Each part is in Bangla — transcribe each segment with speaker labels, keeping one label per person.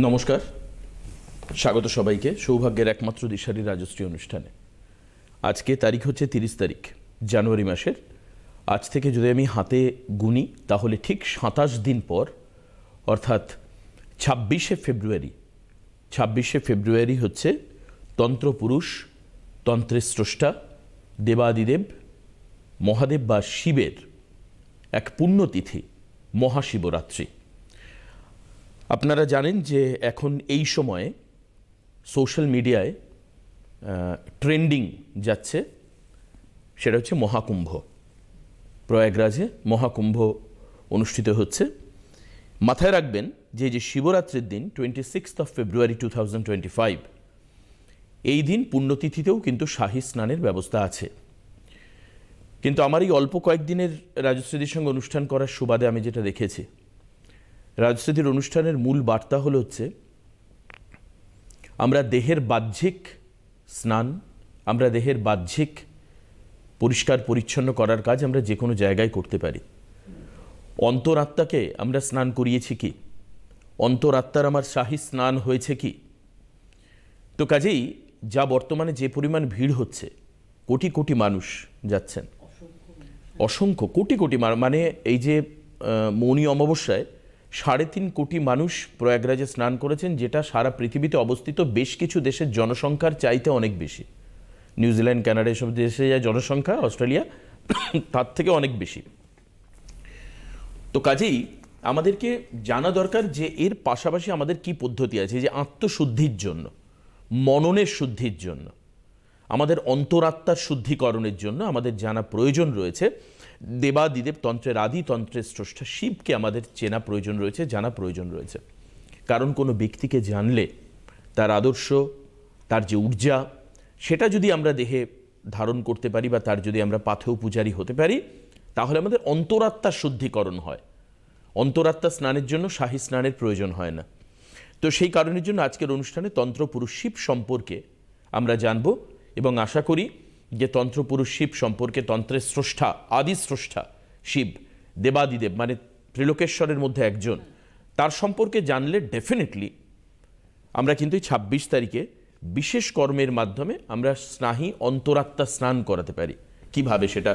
Speaker 1: নমস্কার, স্বাগত সবাইকে সৌভাগ্যের একমাত্র দিশারি রাজশ্রী অনুষ্ঠানে। আজকে তারিখ হচ্ছে 30 তারিখ জানুয়ারি মাসের। আজ থেকে যদি আমি হাতে গুনি তাহলে ঠিক 27 দিন পর, অর্থাৎ 26শে ফেব্রুয়ারি হচ্ছে তন্ত্রপুরুষ, তন্ত্রের স্রষ্টা দেবাদিদেব মহাদেব বা শিবের এক পুণ্যতিথি মহাশিবরাত্রি। আপনারা জানেন যে এখন এই সময়ে সোশ্যাল মিডিয়ায় ট্রেন্ডিং যাচ্ছে, সেটা হচ্ছে মহাকুম্ভ। প্রয়াগরাজে মহাকুম্ভ অনুষ্ঠিত হচ্ছে। মাথায় রাখবেন যে শিবরাত্রির দিন 26 ফেব্রুয়ারি 2025, এই দিন পুণ্যতিথিতেও কিন্তু শাহী স্নানের ব্যবস্থা আছে। কিন্তু আমার এই অল্প কয়েকদিনের রাজশ্রীদের সঙ্গে অনুষ্ঠান করার সুবাদে আমি যেটা দেখেছি, রাজশ্রীদের অনুষ্ঠানের মূল বার্তা হচ্ছে আমরা দেহের বাহ্যিক স্নান, আমরা দেহের বাহ্যিক পরিষ্কার পরিচ্ছন্ন করার কাজ আমরা যে কোনো জায়গায় করতে পারি। অন্তরাত্মাকে আমরা স্নান করিয়েছি কি? অন্তরাত্মার আমার শাহী স্নান হয়েছে কি? তো কাজেই যা বর্তমানে যে পরিমাণ ভিড় হচ্ছে, কোটি কোটি মানুষ যাচ্ছেন, অসংখ্য কোটি কোটি, মানে এই যে মৌনী অমাবস্যায় 3.5 কোটি মানুষ প্রয়াগরাজে স্নান করেছেন, যেটা সারা পৃথিবীতে অবস্থিত বেশ কিছু দেশের জনসংখ্যার চাইতে অনেক বেশি। নিউজিল্যান্ড, কানাডা এসব দেশে যা জনসংখ্যা, অস্ট্রেলিয়া তার থেকে অনেক বেশি। তো কাজেই আমাদেরকে জানা দরকার যে এর পাশাপাশি আমাদের কি পদ্ধতি আছে, যে আত্মশুদ্ধির জন্য, মননের শুদ্ধির জন্য, আমাদের অন্তরাত্মার শুদ্ধিকরণের জন্য আমাদের জানা প্রয়োজন রয়েছে। দেবাদিদেব তন্ত্রের আদি, তন্ত্রের স্রষ্টা শিবকে আমাদের চেনা প্রয়োজন রয়েছে, জানা প্রয়োজন রয়েছে। কারণ কোনো ব্যক্তিকে জানলে তার আদর্শ, তার যে ঊর্জা, সেটা যদি আমরা দেহে ধারণ করতে পারি বা তার যদি আমরা পাথেয় পূজারী হতে পারি, তাহলে আমাদের অন্তরাত্মার শুদ্ধিকরণ হয়। অন্তরাত্মা স্নানের জন্য শাহী স্নানের প্রয়োজন হয় না। তো সেই কারণের জন্য আজকের অনুষ্ঠানে তন্ত্রপুরুষ শিব সম্পর্কে আমরা জানব এবং আশা করি যে তন্ত্রপুরুষ শিব সম্পর্কে, তন্ত্রের স্রষ্টা, আদি স্রষ্টা শিব, দেবাদিদেব মানে ত্রিলোকেশ্বরের মধ্যে একজন, তার সম্পর্কে জানলে ডেফিনেটলি আমরা কিন্তু 26 তারিখে বিশেষ কর্মের মাধ্যমে আমরা স্নাহী অন্তরাত্মা স্নান করাতে পারি। কিভাবে সেটা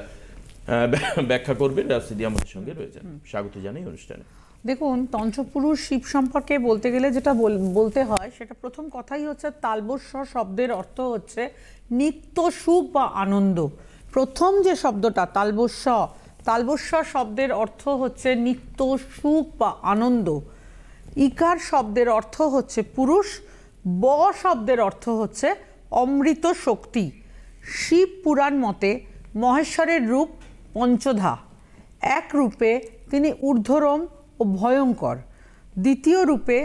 Speaker 1: ব্যাখ্যা করবেন রাজশ্রী আমাদের সঙ্গে রয়েছেন। স্বাগত জানাই অনুষ্ঠানে।
Speaker 2: দেখুন, তন্ত্রপুরুষ শিব সম্পর্কে বলতে গেলে যেটা বলতে হয়, সেটা প্রথম কথাই হচ্ছে তালবস্বর শব্দের অর্থ হচ্ছে নিত্য সুখ বা আনন্দ। প্রথম যে শব্দটা তালবস্বর শব্দের অর্থ হচ্ছে নিত্য সুখ বা আনন্দ। ইকার শব্দের অর্থ হচ্ছে পুরুষ, ব শব্দের অর্থ হচ্ছে অমৃত শক্তি। শিব পুরাণ মতে মহেশ্বরের রূপ পঞ্চধা। এক রূপে তিনি ঊর্ধ্বরম ও ভয়ঙ্কর, দ্বিতীয় রূপে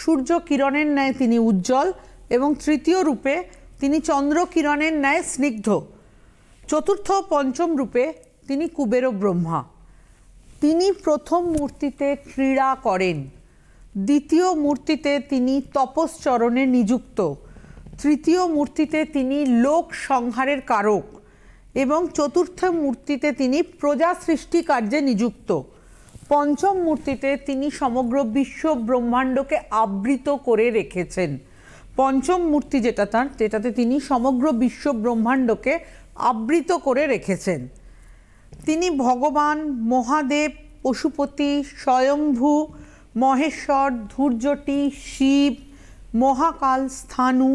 Speaker 2: সূর্য কিরণের ন্যায় তিনি উজ্জ্বল এবং তৃতীয় রূপে তিনি চন্দ্র কিরণের ন্যায় স্নিগ্ধ, চতুর্থ ও পঞ্চম রূপে তিনি কুবের ব্রহ্মা। তিনি প্রথম মূর্তিতে ক্রীড়া করেন, দ্বিতীয় মূর্তিতে তিনি তপশ্চরণে নিযুক্ত, তৃতীয় মূর্তিতে তিনি লোক সংহারের কারক এবং চতুর্থ মূর্তিতে তিনি প্রজা সৃষ্টি কার্যে নিযুক্ত, পঞ্চম মূর্তিতে তিনি সমগ্র বিশ্ব ব্রহ্মাণ্ডকে আবৃত করে রেখেছেন। পঞ্চম মূর্তি যেটাতে তিনি সমগ্র বিশ্ব ব্রহ্মাণ্ডকে আবৃত করে রেখেছেন। তিনি ভগবান, মহাদেব, পশুপতি, স্বয়ম্ভু, মহেশ্বর, ধূর্যটি, শিব, মহাকাল, স্থাণু,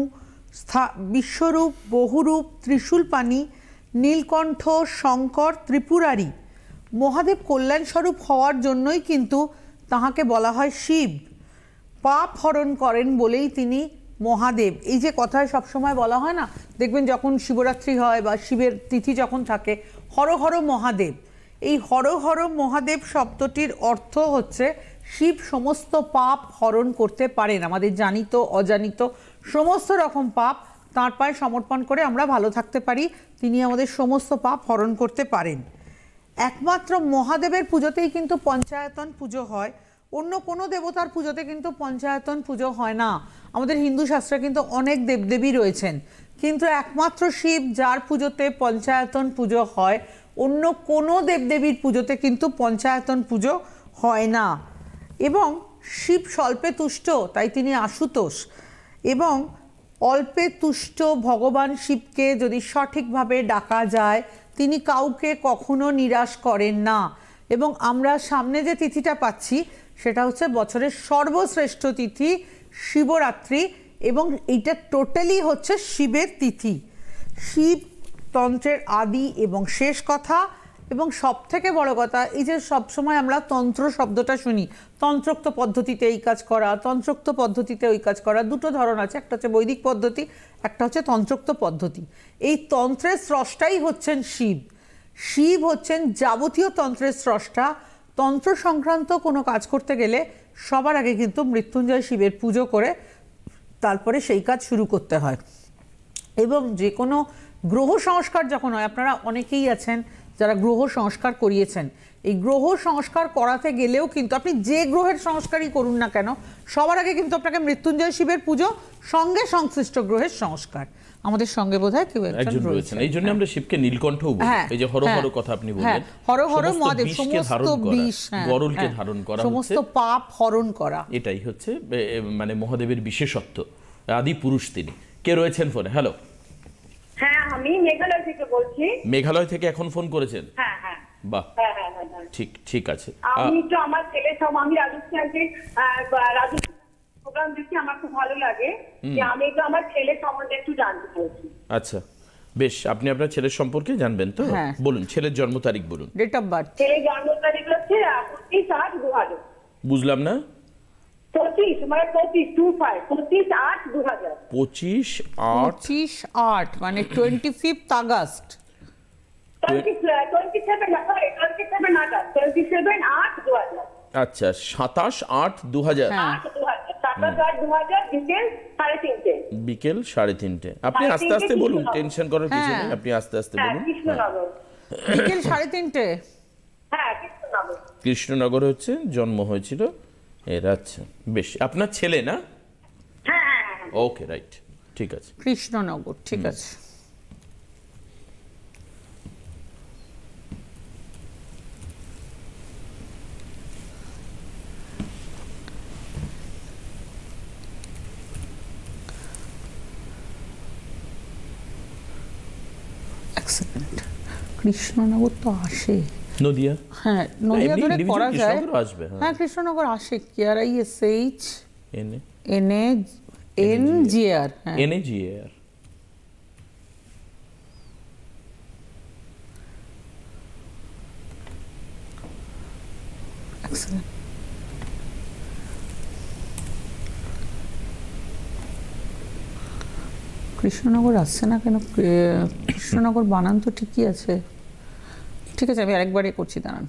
Speaker 2: বিশ্বরূপ, বহুরূপ, ত্রিশূলপাণি, নীলকণ্ঠ, শঙ্কর, ত্রিপুরারি। মহাদেব কল্যাণস্বরূপ হওয়ার জন্যই কিন্তু তাহাকে বলা হয় শিব। পাপ হরণ করেন বলেই তিনি মহাদেব। এই যে কথায় সবসময় বলা হয় না, দেখবেন যখন শিবরাত্রি হয় বা শিবের তিথি যখন থাকে, হর হর মহাদেব। এই হর হর মহাদেব শব্দটির অর্থ হচ্ছে শিব সমস্ত পাপ হরণ করতে পারেন। আমাদের জানিত অজানিত সমস্ত রকম পাপ তাঁর পায়ে সমর্পণ করে আমরা ভালো থাকতে পারি। তিনি আমাদের সমস্ত পাপ হরণ করতে পারেন। একমাত্র মহাদেবের পুজোতেই কিন্তু পঞ্চায়তন পুজো হয়, অন্য কোনো দেবতার পুজোতে কিন্তু পঞ্চায়তন পুজো হয় না। আমাদের হিন্দু শাস্ত্রে কিন্তু অনেক দেবদেবী রয়েছেন, কিন্তু একমাত্র শিব যার পুজোতে পঞ্চায়তন পুজো হয়, অন্য কোনো দেবদেবীর পুজোতে কিন্তু পঞ্চায়তন পুজো হয় না। এবং শিব স্বল্পে তুষ্ট, তাই তিনি আশুতোষ। এবং অল্পে তুষ্ট ভগবান শিবকে যদি সঠিকভাবে ডাকা যায়, তিনি কাউকে কখনো নিরাশ করেন না। এবং আমরা সামনে যে তিথিটা পাচ্ছি সেটা হচ্ছে বছরের সর্বশ্রেষ্ঠ তিথি শিবরাত্রি, এবং এইটা টোটালি হচ্ছে শিবের তিথি। শিব তন্ত্রের আদি এবং শেষ কথা। এবং সব থেকে বড় কথা, এই যে সবসময় আমরা তন্ত্র শব্দটা শুনি, তন্ত্রোক্ত পদ্ধতিতে এই কাজ করা, তন্ত্রোক্ত পদ্ধতিতে ওই কাজ করা, দুটো ধরন আছে, একটা হচ্ছে বৈদিক পদ্ধতি, একটা হচ্ছে তন্ত্রোক্ত পদ্ধতি। এই তন্ত্রের স্রষ্টাই হচ্ছেন শিব। শিব হচ্ছেন যাবতীয় তন্ত্রের স্রষ্টা। তন্ত্র সংক্রান্ত কোনো কাজ করতে গেলে সবার আগে কিন্তু মৃত্যুঞ্জয় শিবের পুজো করে তারপরে সেই কাজ শুরু করতে হয়। এবং যে কোনো গ্রহ সংস্কার যখন হয়, আপনারা অনেকেই আছেন যারা গ্রহ সংস্কার করিয়েছেন, এই গ্রহ সংস্কার করাতে গেলেও কিন্তু আপনি যে গ্রহের সংস্কারই করুন না কেন, সবার আগে কিন্তু আপনাকে মৃত্যুঞ্জয় শিবের পুজো, সঙ্গে সংশ্লিষ্ট গ্রহের সংস্কার। আমাদের সঙ্গে বোধহয় কেউ একজন রয়েছেন,
Speaker 1: এই জন্য আমরা শিবকে নীলকণ্ঠও বলি। এই যে হর হর কথা আপনি বললেন,
Speaker 2: হর হর মহাদেব, সমস্ত বিষ,
Speaker 1: গরলকে ধারণ করা,
Speaker 2: সমস্ত পাপ হরণ করা,
Speaker 1: এটাই হচ্ছে মানে মহাদেবের বিশেষত্ব। আদি পুরুষ তিনি। কে রয়েছেন ফোনে? হ্যালো।
Speaker 3: হ্যাঁ, আমি মেঘালয় থেকে বলছি।
Speaker 1: মেঘালয় থেকে এখন ফোন করেছেন?
Speaker 3: হ্যাঁ হ্যাঁ।
Speaker 1: বাহ, ঠিক ঠিক আছে।
Speaker 3: আমি তো আমার ছেলে সব, আমি রাজস্থানকে প্রোগ্রাম দেখি, আমার খুব ভালো লাগে। যে আমি তো আমার ছেলে সম্বন্ধে একটু জানতে চাইছি।
Speaker 1: আচ্ছা বেশ, আপনি আপনার ছেলের সম্পর্কে জানবেন তো? বলুন, ছেলের জন্ম তারিখ বলুন।
Speaker 2: Date of birth.
Speaker 3: ছেলের জন্ম তারিখ হচ্ছে 25/8/2000।
Speaker 1: বুঝলাম না।
Speaker 3: 25 মানে 25/8/2000।
Speaker 1: 25/8
Speaker 2: মানে 25 আগস্ট।
Speaker 3: 27/8/2000।
Speaker 1: আচ্ছা, 27/8/2000।
Speaker 3: 27/8/2000
Speaker 1: বিকেল 3:30। আপনি আস্তে আস্তে বলুন, টেনশন করার কিছু নেই, আপনি আস্তে আস্তে বলুন।
Speaker 3: কৃষ্ণনগর।
Speaker 2: বিকেল 3:30।
Speaker 3: হ্যাঁ, কৃষ্ণনগর।
Speaker 1: কৃষ্ণনগর হচ্ছে জন্ম হয়েছিল এর। আচ্ছা বেশ, আপনার ছেলে না?
Speaker 3: হ্যাঁ।
Speaker 1: ওকে, রাইট, ঠিক আছে।
Speaker 2: কৃষ্ণনগর, ঠিক আছে। কৃষ্ণনগর তো আসে,
Speaker 1: নদিয়া।
Speaker 2: হ্যাঁ, নদিয়া ধরে করা যায়।
Speaker 1: হ্যাঁ,
Speaker 2: কৃষ্ণনগর আসে। KRISH NAGR।
Speaker 1: NAGR।
Speaker 2: Excellent. Krishnanagar আসছে না কেন? কৃষ্ণনগর বানান তো ঠিকই আছে। ঠিক আছে, আমি আরেকবারই করছি, দাঁড়ান।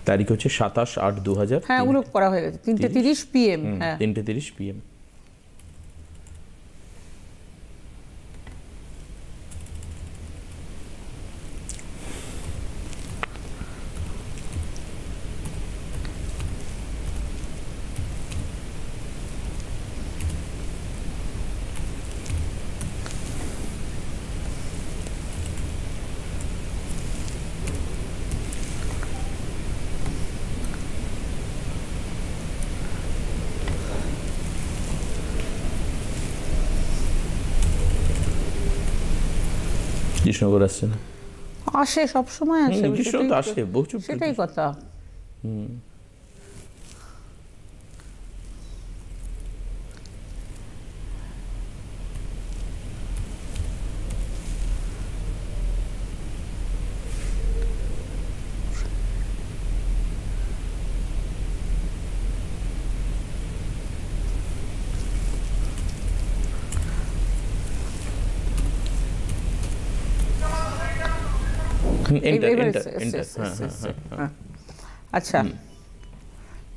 Speaker 1: তারিখ হচ্ছে 27/8/2000।
Speaker 2: হ্যাঁ, ওগুলো করা হয়ে গেছে। 3:30 PM। হ্যাঁ,
Speaker 1: 3:30 PM। কৃষ্ণনগর আসছে না?
Speaker 2: আসে, সবসময় আসে।
Speaker 1: কৃষ্ণনগর আসে,
Speaker 2: সেটাই কথা। আচ্ছা,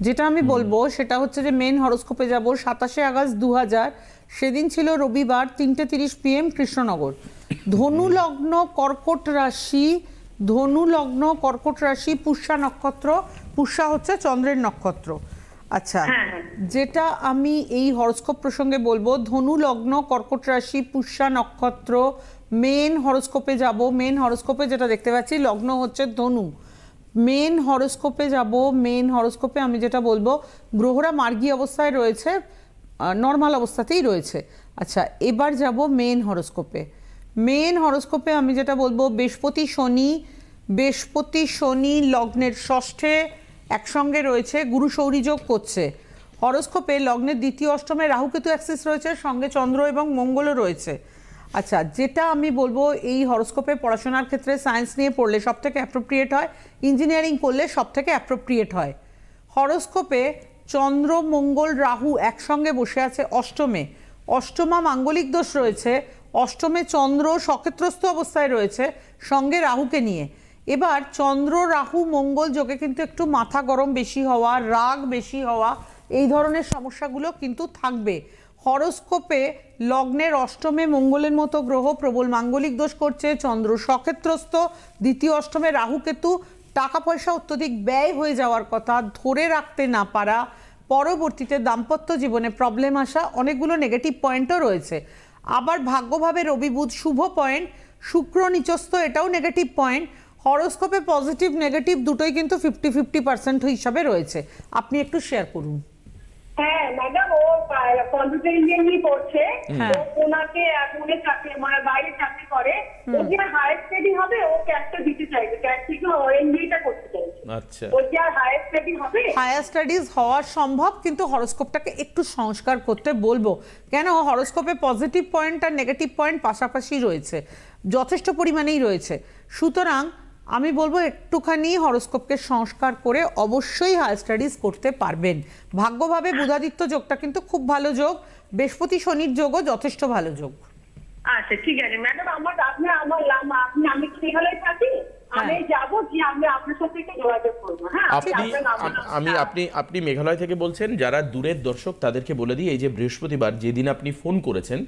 Speaker 2: যেটা আমি বলবো সেটা হচ্ছে যে মেন হরোস্কোপে যাব 27 আগস্ট 2000। সেদিন ছিল রবিবার, 3:30 PM, কৃষ্ণনগর। ধনু লগ্ন, কর্কট রাশি, ধনু লগ্ন, কর্কট রাশি, পুষ্যা নক্ষত্র। পুষ্যা হচ্ছে চন্দ্রের নক্ষত্র। আচ্ছা, যেটা আমি এই হরোস্কোপ প্রসঙ্গে বলবো, ধনু লগ্ন, কর্কট রাশি, পুষ্যা নক্ষত্র, মেন হরোস্কোপে যাব। মেন হরোস্কোপে যেটা দেখতে পাচ্ছি, লগ্ন হচ্ছে ধনু, মেন হরোস্কোপে যাব। মেন হরোস্কোপে আমি যেটা বলবো, গ্রহরা মার্গী অবস্থায় রয়েছে, নর্মাল অবস্থাতেই রয়েছে। আচ্ছা, এবার যাব মেন হরোস্কোপে। মেন হরোস্কোপে আমি যেটা বলবো, বৃহস্পতি শনি লগ্নের ষষ্ঠে একসঙ্গে রয়েছে, গুরু সৌরী যোগ করছে। হরোস্কোপে লগ্নের দ্বিতীয় অষ্টমে রাহুকেতু অ্যাক্সিস রয়েছে, সঙ্গে চন্দ্র এবং মঙ্গলও রয়েছে। আচ্ছা, যেটা আমি বলবো, এই হরোস্কোপে পড়াশোনার ক্ষেত্রে সায়েন্স নিয়ে পড়লে সব থেকে অ্যাপ্রোপ্রিয়েট হয়, ইঞ্জিনিয়ারিং করলে সব থেকে অ্যাপ্রোপ্রিয়েট হয়। হরোস্কোপে চন্দ্র মঙ্গল রাহু একসঙ্গে বসে আছে অষ্টমে, অষ্টমা মাঙ্গলিক দোষ রয়েছে, অষ্টমে চন্দ্র সক্ষেত্রস্থ অবস্থায় রয়েছে সঙ্গে রাহুকে নিয়ে। এবার চন্দ্র রাহু মঙ্গল যোগে কিন্তু একটু মাথা গরম বেশি হওয়া, রাগ বেশি হওয়া, এই ধরনের সমস্যাগুলো কিন্তু থাকবে। হরোস্কোপে লগ্নের অষ্টমে মঙ্গলের মতো গ্রহ প্রবল মাঙ্গলিক দোষ করছে, চন্দ্র সক্ষেত্রস্থ, দ্বিতীয় অষ্টমে রাহুকেতু, টাকা পয়সা অত্যধিক ব্যয় হয়ে যাওয়ার কথা, ধরে রাখতে না পারা, পরবর্তীতে দাম্পত্য জীবনে প্রবলেম আসা, অনেকগুলো নেগেটিভ পয়েন্টও রয়েছে। আবার ভাগ্যভাবে রবি বুধ শুভ পয়েন্ট, শুক্র নিচস্থ, এটাও নেগেটিভ পয়েন্ট। হরোস্কোপে পজিটিভ নেগেটিভ দুটোই কিন্তু 50-50% হিসাবে রয়েছে। আপনি একটু শেয়ার করুন।
Speaker 3: হ্যাঁ ম্যাডাম, ও কম্পিউটার ইঞ্জিনিয়ারিং করছে, ওনাকে পুনে চাকরি, মানে বাইরে চাকরি করে। ও যে হায়ার স্টাডি হবে, ও ক্যাটটা দিতে চাইছে, ক্যাট থেকে এমবিএটা করতে চাইছে।
Speaker 1: আচ্ছা,
Speaker 3: ও যে হায়ার স্টাডি হবে,
Speaker 2: হায়ার স্টাডিজ হওয়া সম্ভব, কিন্তু হরোস্কোপটাকে একটু সংস্কার করতে বলবো। কেন, হরোস্কোপে পজিটিভ পয়েন্ট আর নেগেটিভ পয়েন্ট পাশাপাশি রয়েছে, যথেষ্ট পরিমাণেই রয়েছে। সুতরাং আমি বলবো একটুখানি হরোস্কোপকে সংস্কার করে অবশ্যই হায়ার স্টাডিজ করতে পারবেন। ভাগ্যভাবে বুধাদিত্য যোগটা কিন্তু খুব ভালো যোগ, বৃহস্পতি শনির যোগও যথেষ্ট ভালো যোগ।
Speaker 3: আচ্ছা ঠিক আছে ম্যাডাম, আমি কি মেঘালয় থাকি, আমি যাবো, যে আমি আপনার সাথে একটু যোগাযোগ করবো। হ্যাঁ,
Speaker 1: আপনি মেঘালয় থেকে বলছেন। যারা দূরের দর্শক তাদেরকে বলে দিই, এই যে বৃহস্পতিবার যেদিন আপনি ফোন করেছেন,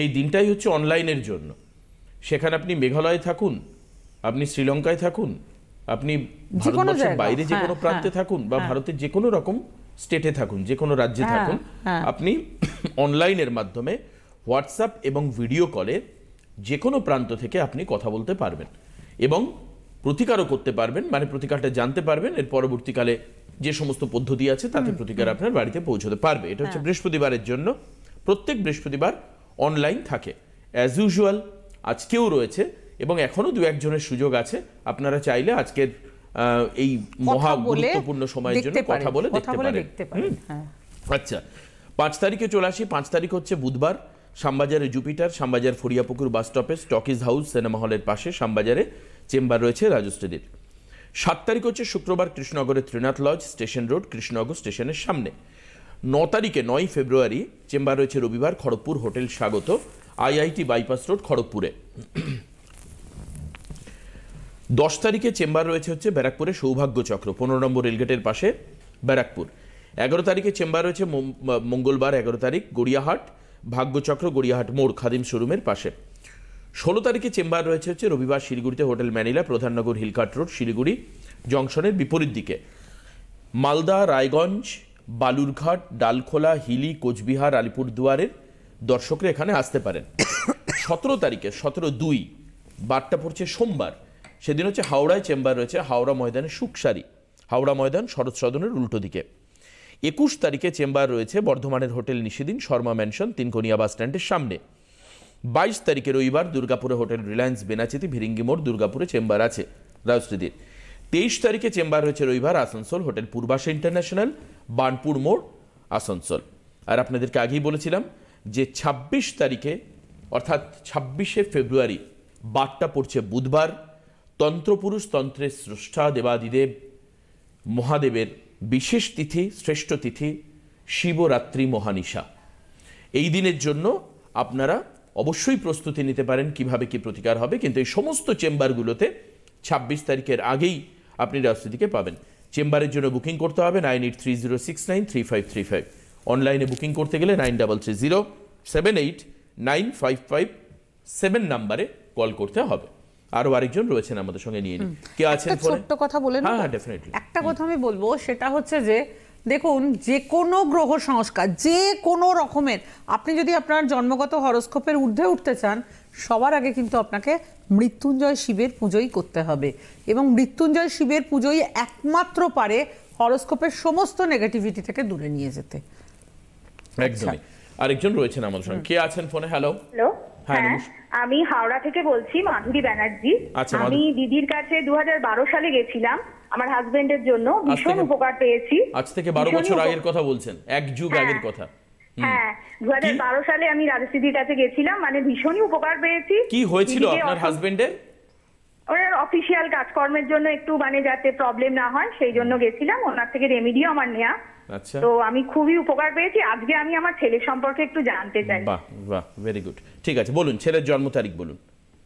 Speaker 1: এই দিনটাই হচ্ছে অনলাইনের জন্য। সেখানে আপনি মেঘালয়ে থাকুন, আপনি শ্রীলঙ্কায় থাকুন, আপনি ভারতবর্ষের বাইরে যে কোনো প্রান্তে থাকুন, বা ভারতের যে কোনো রকম স্টেটে থাকুন, যে কোনো রাজ্যে থাকুন, আপনি অনলাইনের মাধ্যমে হোয়াটসঅ্যাপ এবং ভিডিও কলে যে কোনো প্রান্ত থেকে আপনি কথা বলতে পারবেন এবং প্রতিকারও করতে পারবেন, মানে প্রতিকারটা জানতে পারবেন। এর পরবর্তীকালে যে সমস্ত পদ্ধতি আছে তাতে প্রতিকার আপনার বাড়িতে পৌঁছতে পারবে। এটা হচ্ছে বৃহস্পতিবারের জন্য। প্রত্যেক বৃহস্পতিবার অনলাইন থাকে অ্যাজ ইউজুয়াল, আজকেও রয়েছে এবং এখনো দু একজনের সুযোগ আছে। আপনারা চাইলে আজকের এই মহা গুরুত্বপূর্ণ সময়ের জন্য কথা বলে দেখতে পারেন। আচ্ছা, 5 তারিখে চলে আসি। 5 তারিখ হচ্ছে বুধবার। শ্যামবাজারে জুপিটার, শ্যামবাজার ফরিয়াপুকুর বাস স্টপে স্টকিজ হাউস সিনেমা হলের পাশে শ্যামবাজারে চেম্বার রয়েছে রাজশ্রীদের। 7 তারিখ হচ্ছে শুক্রবার, কৃষ্ণনগরের Trinath lodge, station road, Krishnanagar স্টেশনের সামনে। 9 তারিখে 9 ফেব্রুয়ারি চেম্বার রয়েছে রবিবার, Kharagpur hotel Swagat, IIT bypass road, খড়গপুরে। 10 তারিখে চেম্বার রয়েছে হচ্ছে ব্যারাকপুরে সৌভাগ্য চক্র, 15 নম্বর রেলগেটের পাশে, ব্যারাকপুর। 11 তারিখে চেম্বার রয়েছে মঙ্গলবার 11 তারিখ গড়িয়াহাট, ভাগ্যচক্র, গড়িয়াহাট মোড়, খাদিম শোরুমের পাশে। 16 তারিখে চেম্বার রয়েছে হচ্ছে রবিবার শিলিগুড়িতে, hotel Manila, Pradhannagar Hill Cart Road, Siliguri জংশনের বিপরীত দিকে। মালদা, রায়গঞ্জ, বালুরঘাট, ডালখোলা, হিলি, কোচবিহার, আলিপুরদুয়ারের দর্শকরা এখানে আসতে পারেন। 17 তারিখে 17/2 বারটা পড়ছে সোমবার, সেদিন হচ্ছে হাওড়ায় চেম্বার রয়েছে, হাওড়া ময়দানে সুকসারি, হাওড়া ময়দান শরৎ সদনের উল্টো দিকে। 21 তারিখে চেম্বার রয়েছে বর্ধমানের হোটেল নিশিদিন, শর্মা ম্যানশন, তিনকোনিয়া বাস স্ট্যান্ডের সামনে। 22 তারিখে রবিবার দুর্গাপুরে হোটেল রিলায়েন্স বেনাচিতি, ভিরিঙ্গি মোড়, দুর্গাপুরে চেম্বার আছে রাজশ্রীদের। 23 তারিখে চেম্বার রয়েছে রবিবার আসানসোল, হোটেল পূর্বাশা ইন্টারন্যাশনাল, বানপুর মোড়, আসানসোল। আর আপনাদেরকে আগেই বলেছিলাম যে 26 তারিখে অর্থাৎ 26শে ফেব্রুয়ারি বারটা পড়ছে বুধবার, তন্ত্রপুরুষ, তন্ত্রের স্রষ্টা দেবাদিদেব মহাদেবের বিশেষ তিথি, শ্রেষ্ঠ তিথি শিবরাত্রি মহানিশা। এই দিনের জন্য আপনারা অবশ্যই প্রস্তুতি নিতে পারেন কিভাবে কি প্রতিকার হবে, কিন্তু এই সমস্ত চেম্বারগুলোতে 26 তারিখের আগেই আপনি রাজনীতিকে পাবেন। চেম্বারের জন্য বুকিং করতে হবে 9830693535। অনলাইনে বুকিং করতে গেলে 9307895557 নাম্বারে কল করতে হবে। আরো আরেকজন রয়েছেন আমাদের সঙ্গে, নিয়ে নিন কে আছেন ফোনে।
Speaker 2: ছোট্ট কথা বলে না,
Speaker 1: হ্যাঁ ডেফিনেটলি
Speaker 2: একটা কথা আমি বলবো, সেটা হচ্ছে যে দেখুন, যে কোনো গ্রহ সংস্কার যে কোনো রকমের, আপনি যদি আপনার জন্মগত হরোস্কোপের ঊর্ধ্বে উঠতে চান সবার আগে কিন্তু আপনাকে মৃত্যুঞ্জয় শিবের পুজোই করতে হবে, এবং মৃত্যুঞ্জয় শিবের পুজোই একমাত্র পারে হরোস্কোপের সমস্ত নেগেটিভিটি থেকে দূরে নিয়ে যেতে।
Speaker 1: একদমই। আরেকজন রয়েছেন আমার সঙ্গে, কে আছেন ফোনে? হ্যালো।
Speaker 4: হ্যালো,
Speaker 1: হ্যাঁ,
Speaker 4: হ্যাঁ, আমি হাওড়া থেকে বলছি, মাধুরী ব্যানার্জি।
Speaker 1: আচ্ছা,
Speaker 4: আমি দিদির কাছে 2012 সালে গেছিলাম আমার হাজবেন্ডের জন্য, ভীষণ উপকার পেয়েছি।
Speaker 1: আজ থেকে 12 বছর আগের কথা বলছেন, এক যুগ আগের কথা।
Speaker 4: হ্যাঁ, 2012 সালে আমি রাজশ্রীদির কাছে গেছিলাম, মানে ভীষণই উপকার পেয়েছি।
Speaker 1: কি হয়েছিল আপনার হাজবেন্ডের?
Speaker 4: ওনার অফিসিয়াল কাজকর্মের জন্য একটু মানে যাতে প্রবলেম না হয় সেই জন্য গেছিলাম, ওনার থেকে রেমিডিও আমার নেয়া।
Speaker 1: আচ্ছা,
Speaker 4: তো আমি খুবই উপকার পেয়েছি। আজকে আমি আমার ছেলের সম্পর্কে একটু জানতে চাই।
Speaker 1: বাহ বাহ, ভেরি গুড। ঠিক আছে, বলুন ছেলের জন্ম তারিখ বলুন।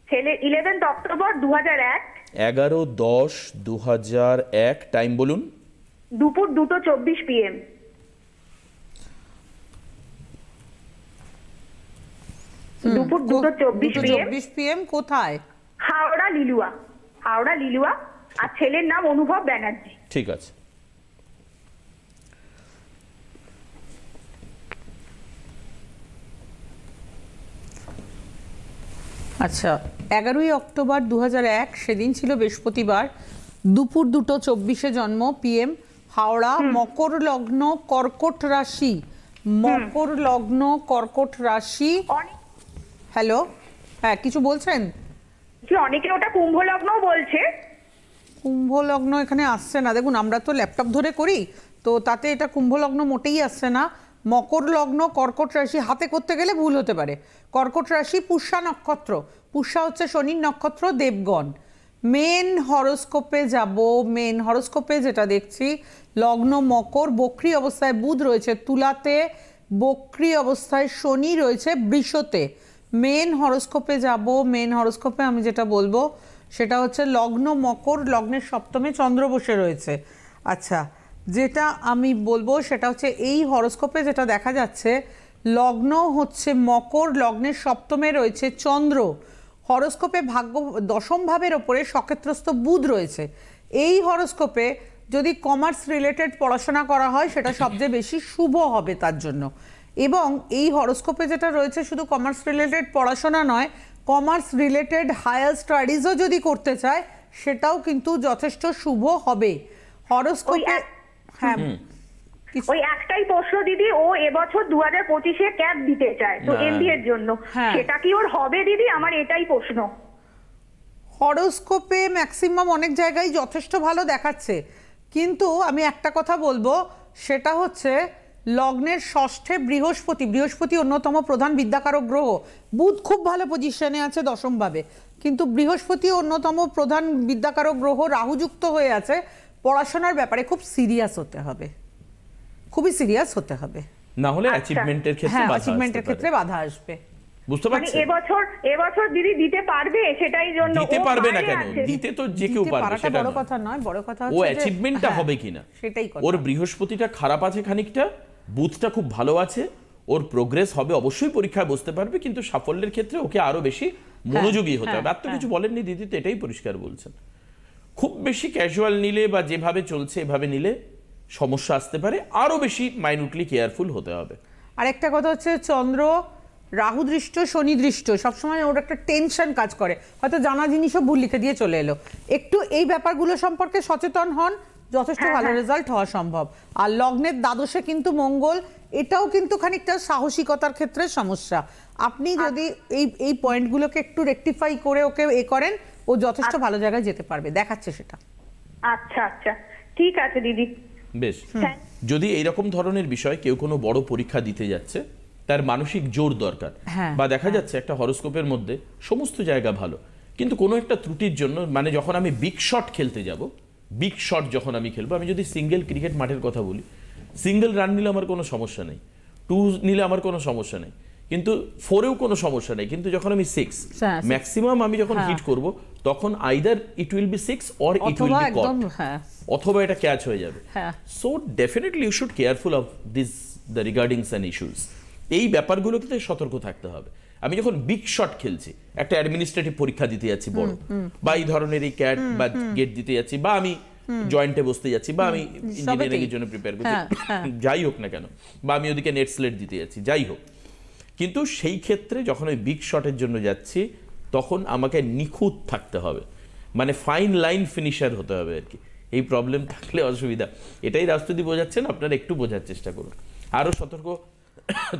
Speaker 4: ছেলে 11 অক্টোবর 2001,
Speaker 1: 11/10/2001, টাইম বলুন।
Speaker 4: দুপুর 2:24 PM। দুপুর 2:24
Speaker 2: PM কোথায়?
Speaker 4: হাওড়া লিলুয়া, হাওড়া লিলুয়া। আর ছেলের নাম অনুভব ব্যানার্জি।
Speaker 1: ঠিক আছে।
Speaker 2: আচ্ছা, 11ই অক্টোবর 2001 সেদিন ছিল বৃহস্পতিবার, দুপুর 2:24 জন্ম PM, হাওড়া, মকর লগ্ন, কর্কট রাশি। মকর লগ্ন, কর্কট রাশি। হ্যালো, হ্যাঁ কিছু বলছেন?
Speaker 4: অনেকে ওটা কুম্ভ লগ্নও বলছে।
Speaker 2: কুম্ভ লগ্ন এখানে আসছে না, দেখুন আমরা তো ল্যাপটপ ধরে করি, তো তাতে এটা কুম্ভ লগ্ন মোটেই আসছে না। মকর লগ্ন, কর্কট রাশি, হাতে করতে গেলে ভুল হতে পারে। কর্কট রাশি, পুষ্যা নক্ষত্র, পুষ্যা হচ্ছে শনির নক্ষত্র, দেবগণ। মেন হরোস্কোপে যাব, মেন হরোস্কোপে যেটা দেখছি, লগ্ন মকর, বক্রী অবস্থায় বুধ রয়েছে তুলাতে, বক্রী অবস্থায় শনি রয়েছে বৃষতে। মেন হরোস্কোপে যাব, মেন হরোস্কোপে আমি যেটা বলবো সেটা হচ্ছে লগ্ন মকর, লগ্নের সপ্তমে চন্দ্র বসে রয়েছে। আচ্ছা, যেটা আমি বলবো সেটা হচ্ছে এই হরোস্কোপে যেটা দেখা যাচ্ছে, লগ্ন হচ্ছে মকর, লগ্নের সপ্তমে রয়েছে চন্দ্র। হরোস্কোপে ভাগ্য দশম ভাবের ওপরে সক্ষেত্রস্থ বুধ রয়েছে। এই হরোস্কোপে যদি কমার্স রিলেটেড পড়াশোনা করা হয় সেটা সবচেয়ে বেশি শুভ হবে তার জন্য। এবং এই হরোস্কোপে যেটা রয়েছে শুধু কমার্স রিলেটেড পড়াশোনা নয়, কমার্স রিলেটেড হায়ার স্টাডিজও যদি করতে চায় সেটাও কিন্তু যথেষ্ট শুভ হবে হরোস্কোপে। হ্যাঁ,
Speaker 4: ওই একটাই প্রশ্ন দিদি, ও এবছর 2025-এ ক্যাট দিতে চায় তো MBA এর জন্য, সেটা কি ওর হবে দিদি? আমার এটাই প্রশ্ন।
Speaker 2: হরোস্কোপে ম্যাক্সিমাম অনেক জায়গায় যথেষ্ট ভালো দেখাচ্ছে, কিন্তু আমি একটা কথা বলবো, সেটা হচ্ছে লগ্নের ষষ্ঠে বৃহস্পতি, বৃহস্পতি অন্যতম প্রধান বিদ্যাকারক গ্রহ। বুধ খুব ভালো পজিশনে আছে দশমভাবে, কিন্তু বৃহস্পতি অন্যতম প্রধান বিদ্যাকারক গ্রহ, রাহুযুক্ত হয়ে আছে। পড়াশোনার ব্যাপারে খুব সিরিয়াস হতে হবে, খুবই সিরিয়াস হতে হবে,
Speaker 1: না হলে অ্যাচিভমেন্টের ক্ষেত্রে বাধা আসবে।
Speaker 2: অ্যাচিভমেন্টের ক্ষেত্রে বাধা আসবে।
Speaker 1: বুঝতে
Speaker 4: মানে
Speaker 1: পারছেন?
Speaker 4: এবছর দিদি দিতে পারবে, সেটাই জন্য
Speaker 1: দিতে পারবে না কেন? দিতে তো যে কেউ পারবে, সেটা
Speaker 2: বড় কথা নয়, বড় কথা হচ্ছে
Speaker 1: ও অ্যাচিভমেন্টটা হবে কিনা
Speaker 2: সেটাই কথা।
Speaker 1: ওর বৃহস্পতিটা খারাপ আছে খানিকটা, বুধটা খুব ভালো আছে, ওর প্রোগ্রেস হবে, অবশ্যই পরীক্ষায় বসতে পারবে, কিন্তু সাফল্যের ক্ষেত্রে ওকে আরো বেশি মনোযোগী হতে হবে। আর তো কিছু বলেননি দিদি, তো এটাই পরিষ্কার বলছেন। খুব বেশি ক্যাজুয়াল নিলে বা যেভাবে চলছে এভাবে নিলে সমস্যা আসতে পারে, আরো বেশি মাইনুটলি কেয়ারফুল হতে হবে।
Speaker 2: আরেকটা কথা হচ্ছে, চন্দ্র রাহু দৃষ্ট, শনি দৃষ্ট, সবসময় ওর একটা টেনশন কাজ করে, হয়তো জানা জিনিসও ভুল লিখে দিয়ে চলে এলো। একটু এই ব্যাপারগুলো সম্পর্কে সচেতন হন, যথেষ্ট ভালো রেজাল্ট হওয়া সম্ভব। আর লগ্নের দ্বাদশে কিন্তু মঙ্গল, এটাও কিন্তু খানিকটা সাহসিকতার ক্ষেত্রে সমস্যা। আপনি যদি এই পয়েন্টগুলোকে একটু রেকটিফাই করে ওকে করেন, ও যথেষ্ট ভালো জায়গায় যেতে পারবে, দেখাচ্ছে সেটা।
Speaker 4: আচ্ছা আচ্ছা, ঠিক আছে দিদি।
Speaker 1: বেশ, যদি এইরকম ধরনের বিষয় কেউ কোনো বড় পরীক্ষা দিতে যাচ্ছে, তার মানসিক জোর দরকার, বা দেখা যাচ্ছে একটা হরোস্কোপের মধ্যে সমস্ত জায়গা ভালো, কিন্তু কোনো একটা ত্রুটির জন্য, মানে যখন আমি বিগ শট খেলতে যাব, বিগ শট যখন আমি খেলবো, আমি যদি সিঙ্গেল ক্রিকেট মাঠের কথা বলি, সিঙ্গেল রান নিলে আমার কোনো সমস্যা নেই, 2 নিলে আমার কোনো সমস্যা নেই, কিন্তু 4-এও কোনো সমস্যা নেই, কিন্তু যখন আমি 6 ম্যাক্সিমাম আমি যখন হিট করব, তখন either it will be 6 or it will be caught, অথবা এটা ক্যাচ হয়ে যাবে। So definitely you should careful of this the regardings and issues. এই ব্যাপারগুলোতে সতর্ক থাকতে হবে। আমি যখন বিগ শট খেলছি, একটা অ্যাডমিনিস্ট্রেটিভ পরীক্ষা দিতে যাচ্ছি বড়, বা এই ধরনের এই ক্যাট বা গেট দিতে যাচ্ছি, বা আমি জয়েন্টে বসতে যাচ্ছি, বা আমি ইঞ্জিনিয়ারিং এর জন্য প্রিপেয়ার করছি, যাই হোক না কেন, বা আমি ওদিকে নেট স্লেট দিতে যাচ্ছি, যাই হোক, কিন্তু সেই ক্ষেত্রে যখন ওই বিগ শটের জন্য যাচ্ছি তখন আমাকে নিখুঁত থাকতে হবে, মানে ফাইন লাইন ফিনিশার হতে হবে আর কি। এই প্রবলেম থাকলে অসুবিধা। এটাই রাষ্ট্রপতি বোঝাচ্ছেন, আপনারা একটু বোঝার চেষ্টা করুন। আরও সতর্ক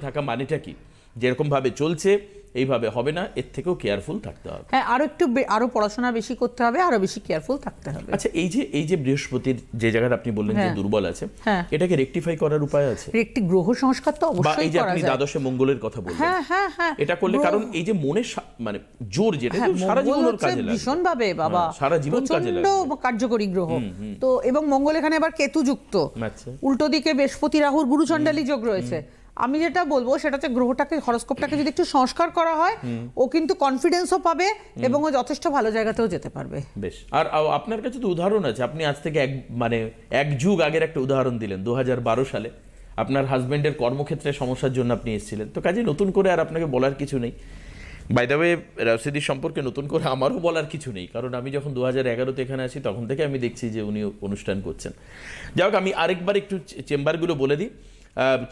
Speaker 1: থাকা মানেটা কি, যেরকমভাবে চলছে এইভাবে হবে না, এর থেকেও কেয়ারফুল থাকতে হবে।
Speaker 2: হ্যাঁ, আরো পড়াশোনা বেশি করতে হবে, আরো বেশি কেয়ারফুল থাকতে হবে।
Speaker 1: আচ্ছা, এই যে বৃহস্পতির যে জায়গাটা আপনি বললেন যে দুর্বল আছে, এটাকে রেকটিফাই করার উপায় আছে?
Speaker 2: একটি গ্রহ সংস্কার তো অবশ্যই
Speaker 1: এই যে আপনি দ্বাদশে মঙ্গলের কথা বললেন, এটা করলে, কারণ এই যে মনের মানে জোর যেটা সারা জীবন কাজে লাগে
Speaker 2: ভীষণ ভাবে বাবা,
Speaker 1: সারা জীবন কাজে লাগে,
Speaker 2: কার্যকরী গ্রহ তো। এবং মঙ্গল এখানে আবার কেতু যুক্ত, উল্টো দিকে বৃহস্পতি রাহুর গুরুচণ্ডালী যোগ রয়েছে। আমি যেটা বলবো সেটা হচ্ছে গ্রহটাকে, হরোস্কোপটাকে যদি একটু সংস্কার করা হয়, ও কিন্তু কনফিডেন্সও পাবে এবং ও যথেষ্ট ভালো জায়গাতেও যেতে পারবে।
Speaker 1: বেশ। আর আপনার কাছে তো উদাহরণ আছে, আপনি আজ থেকে এক যুগ আগের একটা উদাহরণ দিলেন। 2012 সালে আপনার হাজবেন্ডের কর্মক্ষেত্রে সমস্যার জন্য আপনি এসেছিলেন, তো কাজে নতুন করে আর আপনাকে বলার কিছু নেই। বাই দ্য ওয়ে, রাজশাহী সম্পর্কে নতুন করে আমারও বলার কিছু নেই, কারণ আমি যখন 2011-তে এখানে আসি তখন থেকে আমি দেখছি যে উনি অনুষ্ঠান করছেন। যাই হোক, আমি আরেকবার একটু চেম্বারগুলো বলে দিই,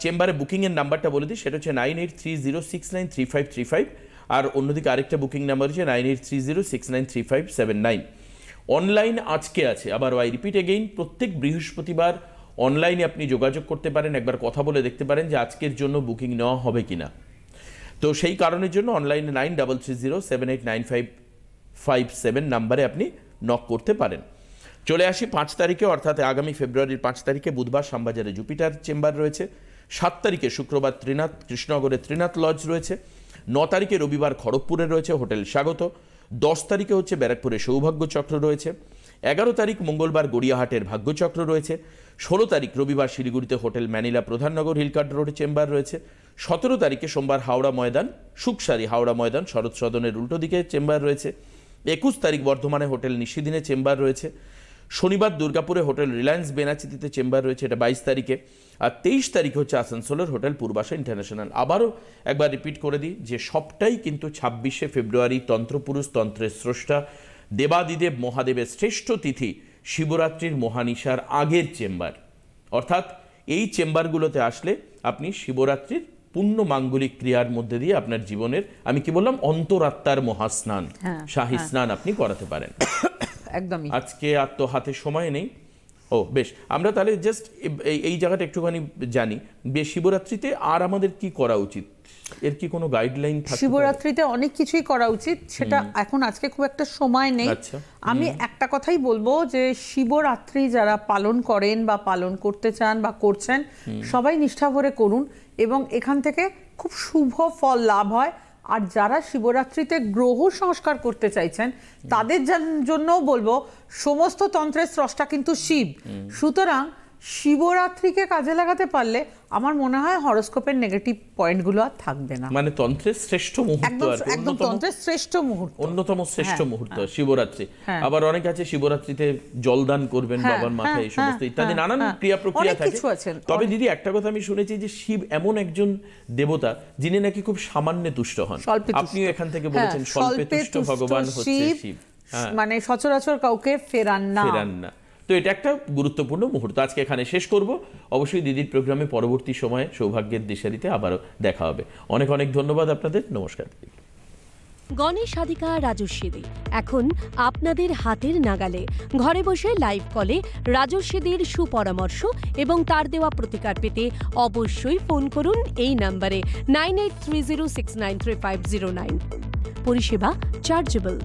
Speaker 1: চেম্বারে বুকিংয়ের নাম্বারটা বলে দিই, সেটা হচ্ছে 9830693535, আর অন্যদিকে আরেকটা বুকিং নাম্বার হচ্ছে 9830693579। অনলাইন আজকে আছে, আবার আই রিপিট এগেইন, প্রত্যেক বৃহস্পতিবার অনলাইনে আপনি যোগাযোগ করতে পারেন, একবার কথা বলে দেখতে পারেন যে আজকের জন্য বুকিং নেওয়া হবে কিনা। তো সেই কারণের জন্য অনলাইনে 9330789557 নাম্বারে আপনি নক করতে পারেন। চলে আসি 5 তারিখে, অর্থাৎ আগামী ফেব্রুয়ারির 5 তারিখে বুধবার শ্যামবাজারে জুপিটার চেম্বার রয়েছে। 7 তারিখে শুক্রবার ত্রিনাথ, কৃষ্ণনগরে ত্রিনাথ লজ রয়েছে। 9 তারিখে রবিবার খড়গপুরে রয়েছে হোটেল স্বাগত। 10 তারিখে হচ্ছে ব্যারাকপুরে সৌভাগ্য চক্র রয়েছে। 11 তারিখ মঙ্গলবার গড়িয়াহাটের ভাগ্যচক্র রয়েছে। 16 তারিখ রবিবার শিলিগুড়িতে হোটেল ম্যানিলা প্রধাননগর হিলকার্ট রোডে চেম্বার রয়েছে। 17 তারিখে সোমবার হাওড়া ময়দান, সুখসারি হাওড়া ময়দান শরৎ সদনের উল্টো দিকে চেম্বার রয়েছে। 21 তারিখ বর্ধমানে হোটেল নিশিদিনে চেম্বার রয়েছে। শনিবার দুর্গাপুরে হোটেল রিলায়েন্স বেনাচিতিতে চেম্বার রয়েছে, এটা 22 তারিখে। আর 23 তারিখে হচ্ছে আসানসোলের হোটেল পূর্বাশা ইন্টারন্যাশনাল। আবারও একবার রিপিট করে দিই যে সবটাই কিন্তু 26শে ফেব্রুয়ারি তন্ত্রপুরুষ, তন্ত্রের স্রষ্টা দেবাদিদেব মহাদেবের শ্রেষ্ঠ তিথি শিবরাত্রির মহানিশার আগের চেম্বার। অর্থাৎ এই চেম্বারগুলোতে আসলে আপনি শিবরাত্রির পূর্ণ মাঙ্গলিক ক্রিয়ার মধ্যে দিয়ে আপনার জীবনের, আমি কি বললাম, অন্তরাত্মার মহাস্নান, শাহী স্নান আপনি করাতে পারেন।
Speaker 2: একদমই।
Speaker 1: আজকে আর তো হাতে সময় নেই। ও বেশ, আমরা তাহলে জাস্ট এই জায়গাটা একটুখানি জানি, শিবরাত্রিতে আর আমাদের কি করা উচিত, এর কি কোনো গাইডলাইন থাকে?
Speaker 2: শিবরাত্রিতে অনেক কিছুই করা উচিত, সেটা এখন আজকে খুব একটা সময় নেই। আমি একটা কথাই বলবো যে শিবরাত্রি যারা পালন করেন বা পালন করতে চান বা করছেন, সবাই নিষ্ঠা ভরে করুন এবং এখান থেকে খুব শুভ ফল লাভ হয়। আর যারা শিবরাত্রিতে গ্রহ সংস্কার করতে চাইছেন তাদের জন্যও বলবো, সমস্ত তন্ত্রের স্রষ্টা কিন্তু শিব, সুতরাং শিবরাত্রিকে কাজে লাগাতে পারলে আমার মনে হয় হরোস্কোপের নেগেটিভ পয়েন্টগুলো আর থাকবে না।
Speaker 1: মানে তন্ত্রের শ্রেষ্ঠ মুহূর্ত,
Speaker 2: একদম তন্ত্রের শ্রেষ্ঠ মুহূর্ত,
Speaker 1: অন্যতম শ্রেষ্ঠ মুহূর্ত শিবরাত্রি। আবার অনেক আছে শিবরাত্রিতে জলদান করবেন বাবার মাথায়, এই সমস্ত ইত্যাদি নানান ক্রিয়া প্রক্রিয়া থাকে। তবে দিদি একটা কথা আমি শুনেছি যে শিব এমন একজন দেবতা যিনি নাকি খুব সামান্যে তুষ্ট হন। আপনিও এখান থেকে বলেছেন স্বল্পে তুষ্ট ভগবান হচ্ছে শিব,
Speaker 2: মানে সচরাচর কাউকে ফেরান না।
Speaker 1: তো এটা একটা গুরুত্বপূর্ণ মুহূর্ত। আজকে এখানে শেষ করব। অবশ্যই দিদির প্রোগ্রামে পরবর্তী সময়ে সৌভাগ্যের দিশারিতে আবারও দেখা হবে। অনেক অনেক ধন্যবাদ আপনাদের। নমস্কার।
Speaker 5: গণেশাধিকা রাজস্বীদি এখন আপনাদের হাতের নাগালে, ঘরে বসে লাইভ কলে রাজস্বীদির সুপরামর্শ এবং তার দেওয়া প্রতিকার পেতে অবশ্যই ফোন করুন এই নম্বরে 9830693509। পরিষেবা চার্জেবল।